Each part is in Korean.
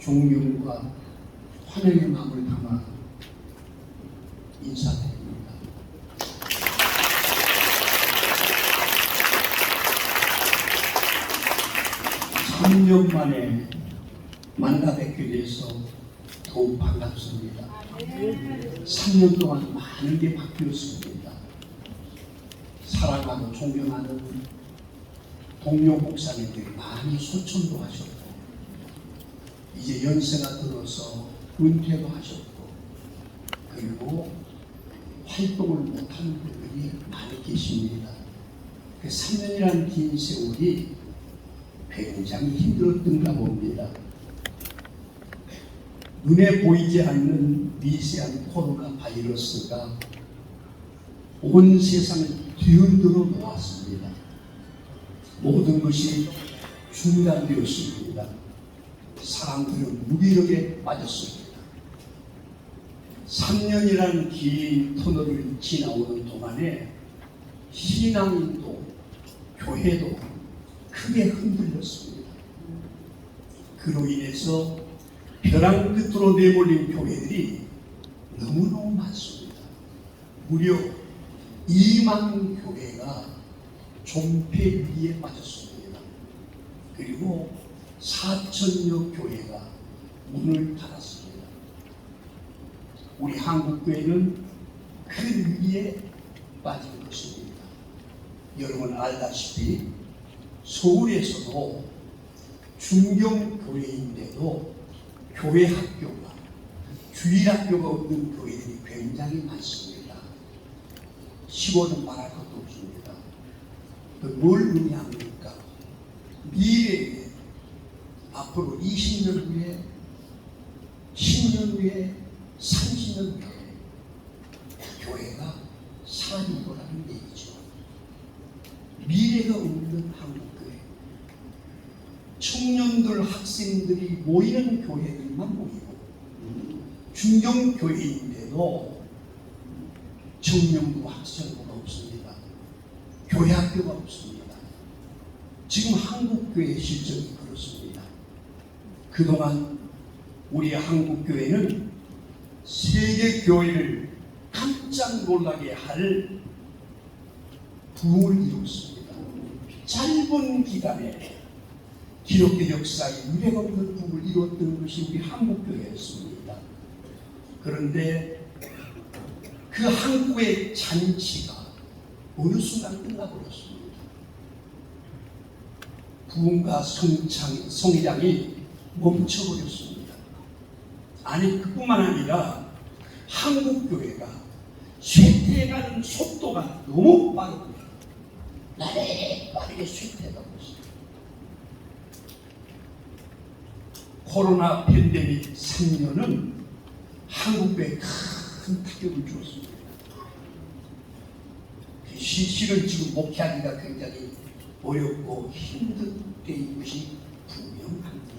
존경과 환영의 마음을 담아 인사드립니다. 삼 년 만에 만나 뵙게 돼서 더욱 반갑습니다. 3년 동안 많은 게 바뀌었습니다. 사랑하고 존경하는 동료 목사님들이 많이 소천도 하셨고, 이제 연세가 들어서 은퇴도 하셨고, 그리고 활동을 못하는 분들이 많이 계십니다. 그 3년이라는 긴 세월이 굉장히 힘들었던가 봅니다. 눈에 보이지 않는 미세한 코로나 바이러스가 온 세상을 뒤흔들어 놓았습니다. 모든 것이 중단되었습니다. 사람들은 무기력에 빠졌습니다. 3년이라는 긴 터널을 지나오는 동안에 신앙인도 교회도 크게 흔들렸습니다. 그로 인해서 벼랑 끝으로 내몰린 교회들이 너무너무 많습니다. 무려 2만 교회가 존폐 위기에 빠졌습니다. 그리고 4천여 교회가 문을 닫았습니다. 우리 한국교회는 큰 위기에 빠진 것입니다. 여러분 알다시피 서울에서도 중경교회인데도 교회 학교가, 주일학교가 없는 교회들이 굉장히 많습니다. 10월은 말할 것도 없습니다. 뭘 의미합니까? 미래에 앞으로 20년 후에, 10년 후에, 30년 후에 교회가 사라질 거라는 얘기죠. 미래가 없는 한국교회, 청년들, 학생들이 모이는 교회들만 모이고, 중경교회인데도 청년부, 학생부가 없습니다. 교회 학교가 없습니다. 지금 한국교회 실정이 그렇습니다. 그동안 우리 한국교회는 세계교회를 깜짝 놀라게 할 부흥을 이뤘습니다. 짧은 기간에 기독교 역사에 유례가 없는 부흥을 이뤘던 것이 우리 한국교회였습니다. 그런데 그 한국의 잔치가 어느 순간 끝나버렸습니다. 부흥과 성장이 멈춰버렸습니다. 아니, 그뿐만 아니라 한국교회가 쇠퇴해가는 속도가 너무 빠릅니다. 나래 빠르게 쇠퇴해가고 있습니다. 코로나 팬데믹 3년은 한국교회에 큰 타격을 주었습니다. 실은 지금 목회하기가 굉장히 어렵고 힘든 때인 것이 분명합니다.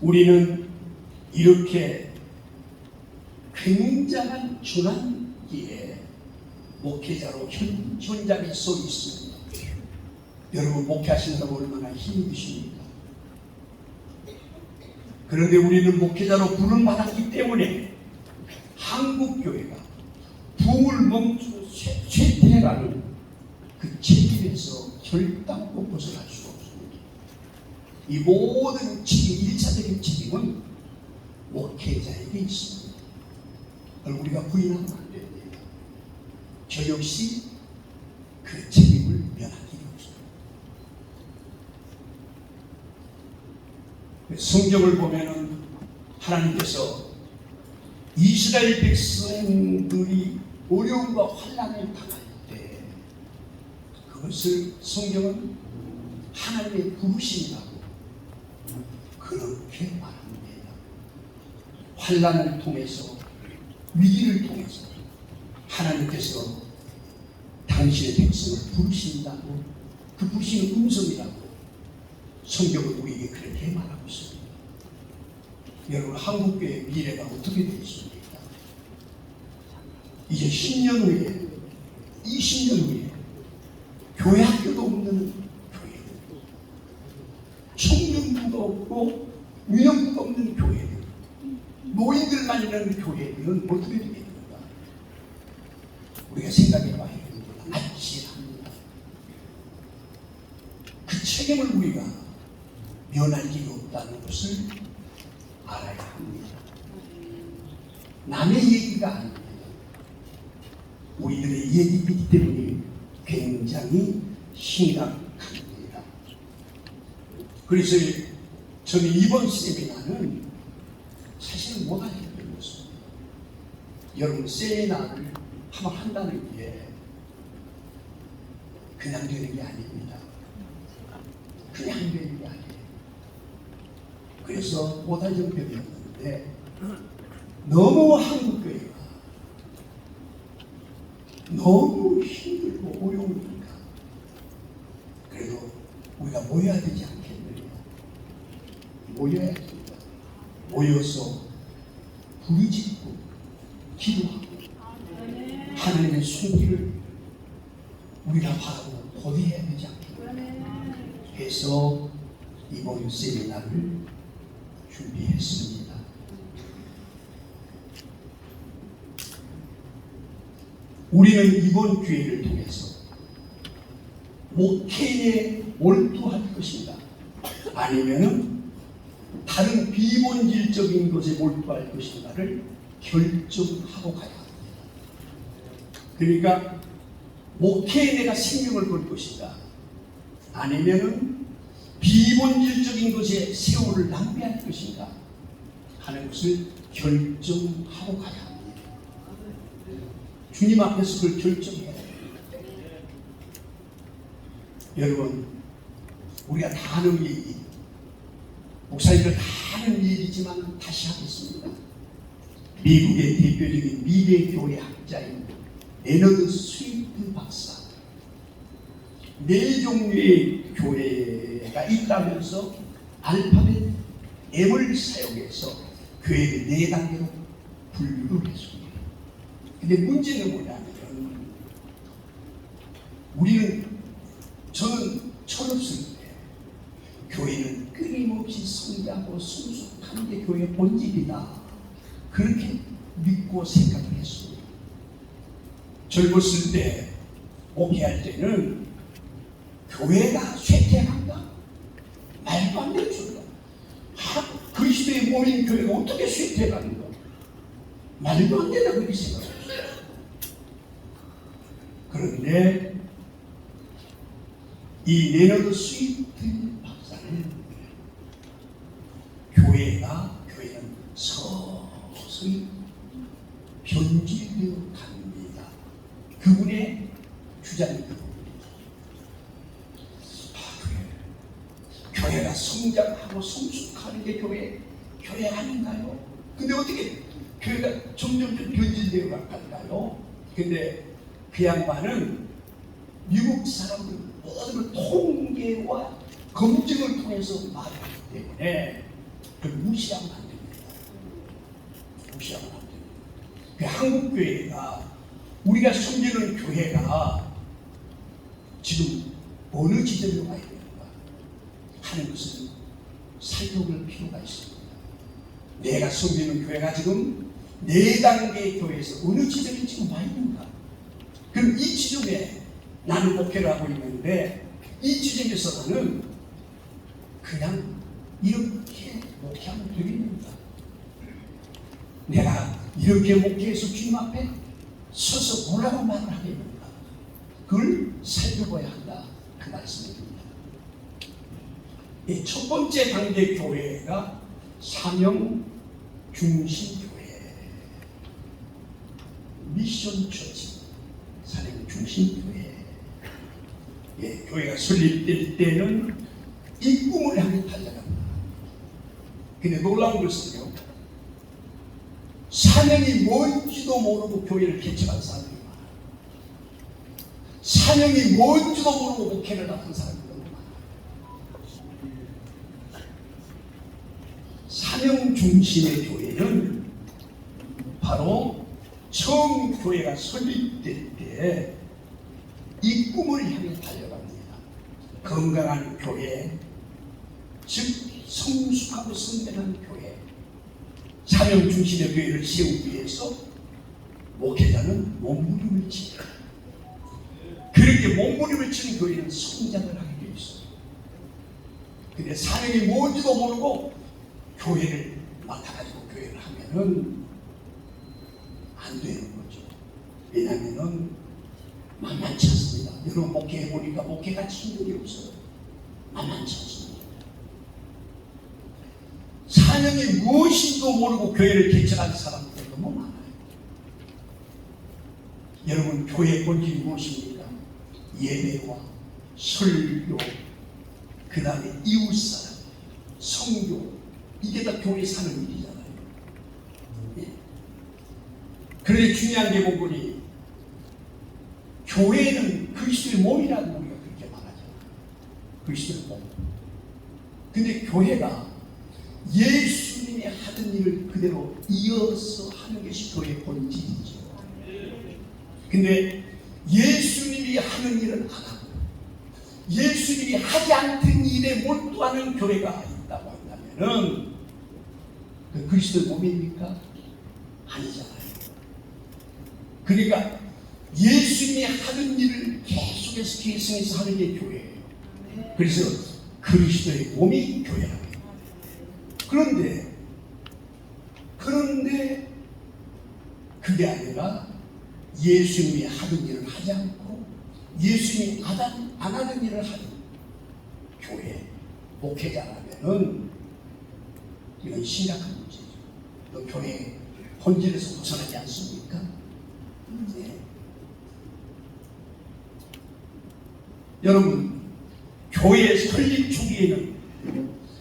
우리는 이렇게 굉장한 전환기에 목회자로 현장에 서 있습니다. 여러분 목회하시느라고 얼마나 힘드십니까? 그런데 우리는 목회자로 부름 받았기 때문에 한국교회가 부흥을 멈추고 쇠퇴해가는 그 책임에서 결단코 벗어날 수가 없습니다. 이 모든 책임, 1차적인 책임은 목회자에게 있습니다. 그걸 우리가 부인하면 안 됩니다. 저 역시 그 책임을 면할 길이 없습니다. 성경을 보면은 하나님께서 이스라엘 백성들이 어려움과 환난을 당할 때 그것을 성경은 하나님의 부르심이라고 그렇게 말합니다. 환난을 통해서, 위기를 통해서 하나님께서 당신의 백성을 부르신다고, 그 부르시는 음성이라고 성경은 우리에게 그렇게 말하고 있습니다. 여러분 한국교회의 미래가 어떻게 되겠습니까? 이제 10년 후에, 20년 후에 교회 학교도 없는 교회, 없고 위력도 없는 교회들, 노인들만 있는 교회들은 어떻게 되겠는가? 우리가 생각해봐야 되는 게 맞지 합니다. 그 책임을 우리가 면할 길이 없다는 것을 알아야 합니다. 남의 얘기가 아닙니다. 우리들의 얘기이기 때문에 굉장히 심각합니다. 그래서 저는 이번 세미나는 사실 못하게 되었습니다. 여러분, 세미나를 한번 한다는 게 그냥 되는 게 아닙니다. 그냥 되는 게 아니에요. 그래서 못하정법이었는데 너무 한국교회가 너무 힘들고 어려우니까 그래도 우리가 모여야 되지 않겠느냐. 모여야 됩니다. 모여서 부르짖고 기도하고 하나님의 손길을 우리가 바라고 고대해야 되지 않겠느냐 해서 이번 세미나를 준비했습니다. 우리는 이번 기회를 통해서 목회에 몰두할 것인가 아니면은 다른 비본질적인 것에 몰두할 것인가를 결정하고 가야 합니다. 그러니까 목회에 내가 생명을 걸 것인가 아니면은 비본질적인 것에 세월을 낭비할 것인가 하는 것을 결정하고 가야 합니다. 주님 앞에서 그걸 결정해야 됩니다. 여러분, 우리가 다 하는 얘기, 목사님들 다 하는 얘기지만 다시 하겠습니다. 미국의 대표적인 미래 교회 학자인 레너드 스위트 박사, 4종류의 교회가 있다면서 알파벳 M을 사용해서 교회를 4단계로 분류를 했습니다. 근데 문제는 뭐냐면 저는 철없을 때 교회는 끊임없이 성장하고 성숙하는 게 교회의 본질이다 그렇게 믿고 생각을 했습니다. 젊었을 때 목회할 때는 교회가 쇠퇴한다? 말도 안 되는 소리다. 그리스도의 몸인 교회가 어떻게 쇠퇴하는 거야? 말도 안 된다 그렇게 생각했어요. 그런데 이 레너드 스위트 박사는 교회는 서서히 변질되어 갑니다. 그분의 주장이 그겁니다. 교회가 성장하고 성숙하는 게 교회 아닌가요? 근데 어떻게 교회가 점점 변질되어 갈까요? 근데 그 양반은 미국 사람들 모든 통계와 검증을 통해서 말하기 때문에 그걸 무시하면 안 됩니다. 무시하면 안 됩니다. 그 한국 교회가 우리가 섬기는 교회가 지금 어느 지점에 와 있는가 하는 것을 살펴볼 필요가 있습니다. 내가 섬기는 교회가 지금 4단계의 교회에서 어느 지점에 지금 와 있는가? 그럼 이 지점에 나는 목회를 하고 있는데 이 지점에서 나는 그냥 이렇게 목회하면 되겠는가? 내가 이렇게 목회해서 주님 앞에 서서 뭐라고 말을 하겠는가? 그걸 살펴봐야 한다. 그 말씀입니다. 이 첫 번째 단계 교회가 사명 중심 교회, 미션 처치, 사명 중심 교회. 교회가 설립될 때는 이 꿈을 향해 달려갑니다. 근데 놀라운 것은요, 사명이 뭔지도 모르고 교회를 개척한 사람들이 많아요. 사명이 뭔지도 모르고 목회를 나간 사람들이 많아요. 사명 중심의 교회는 바로 처음 교회가 설립될 때 이 꿈을 향해 달려갑니다. 건강한 교회, 즉 성숙하고 성대한 교회, 사명 중심의 교회를 세우기 위해서 목회자는 몸부림을 치고, 그렇게 몸부림을 치는 교회는 성장을 하게 되어 있어요. 근데 사명이 뭔지도 모르고 교회를 맡아가지고 교회를 하면은 안 되는 거죠. 왜냐하면은 만만치 않습니다. 여러분 목회해보니까 목회가 친절이 없어요. 만만치 않습니다. 사명이 무엇인지도 모르고 교회를 개척한 사람들이 너무 많아요. 여러분 교회의 본질이 무엇입니까? 예배와 설교, 그 다음에 이웃사랑, 성교, 이게 다 교회 사는 일이잖아요. 예. 그런데 중요한 게 보니 교회는 그리스도의 몸이라고 우리가 그렇게 말하잖아요. 그리스도의 몸. 근데 교회가 예수님이 하던 일을 그대로 이어서 하는 것이 교회의 본질이죠. 근데 예수님이 하는 일은 안 하고 예수님이 하지 않던 일에 몰두하는 교회가 있다고 한다면은 그 그리스도의 몸입니까? 아니잖아요. 그러니까 예수님이 하는 일을 계속해서 계승해서 하는 게 교회예요. 그래서 그리스도의 몸이 교회라고. 그런데 그게 아니라 예수님이 하던 일을 하지 않고 예수님이 안 하던 일을 하는 교회 목회자라면은 이건 심각한 문제죠. 또 교회 본질에서 벗어나지 않습니까? 네. 여러분 교회 설립 초기에는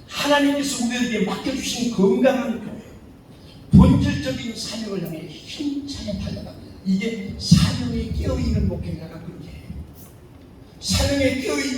하나님께서 우리에게 맡겨주신 건강한 교회, 본질적인 사명을 향해 힘차게 달려갑니다. 이게 사명에 깨어있는 목회자가 그렇게 해요. 사명에 깨어있는